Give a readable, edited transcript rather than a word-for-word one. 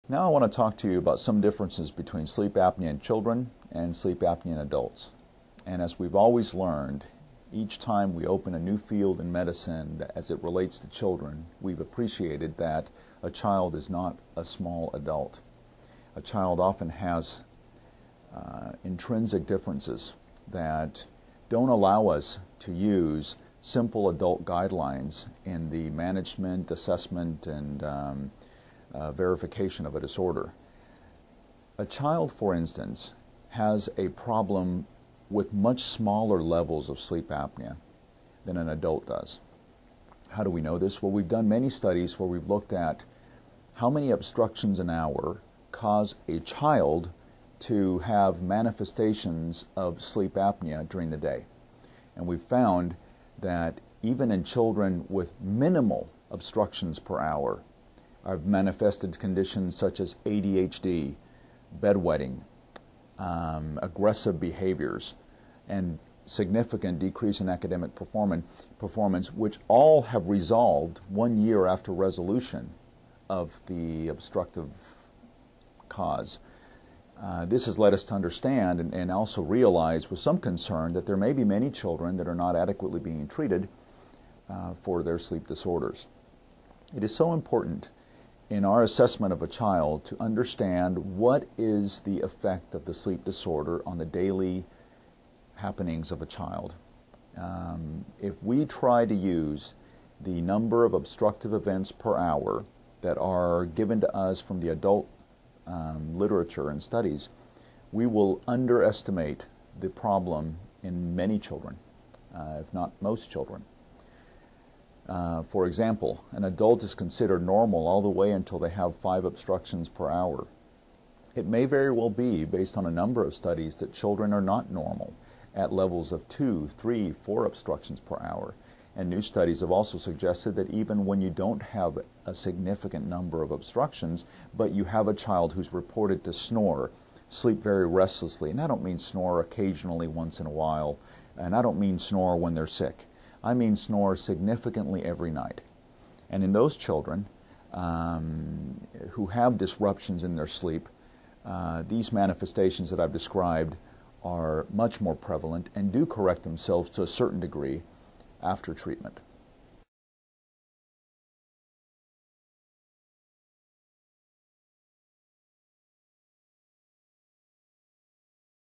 Now I want to talk to you about some differences between sleep apnea in children and sleep apnea in adults. And as we've always learned, each time we open a new field in medicine as it relates to children, we've appreciated that a child is not a small adult. A child often has intrinsic differences that don't allow us to use simple adult guidelines in the management, assessment, and verification of a disorder. A child, for instance, has a problem with much smaller levels of sleep apnea than an adult does. How do we know this? Well, we've done many studies where we've looked at how many obstructions an hour cause a child to have manifestations of sleep apnea during the day. And we've found that even in children with minimal obstructions per hour, I've manifested conditions such as ADHD, bedwetting, aggressive behaviors, and significant decrease in academic performance, which all have resolved 1 year after resolution of the obstructive cause. This has led us to understand and also realize with some concern that there may be many children that are not adequately being treated for their sleep disorders. It is so important in our assessment of a child to understand what is the effect of the sleep disorder on the daily happenings of a child. If we try to use the number of obstructive events per hour that are given to us from the adult literature and studies, we will underestimate the problem in many children, if not most children. For example, an adult is considered normal all the way until they have 5 obstructions per hour. It may very well be, based on a number of studies, that children are not normal at levels of 2, 3, 4 obstructions per hour. And new studies have also suggested that even when you don't have a significant number of obstructions, but you have a child who's reported to snore, sleep very restlessly, and I don't mean snore occasionally once in a while, and I don't mean snore when they're sick. I mean snore significantly every night. And in those children who have disruptions in their sleep, these manifestations that I've described are much more prevalent and do correct themselves to a certain degree after treatment.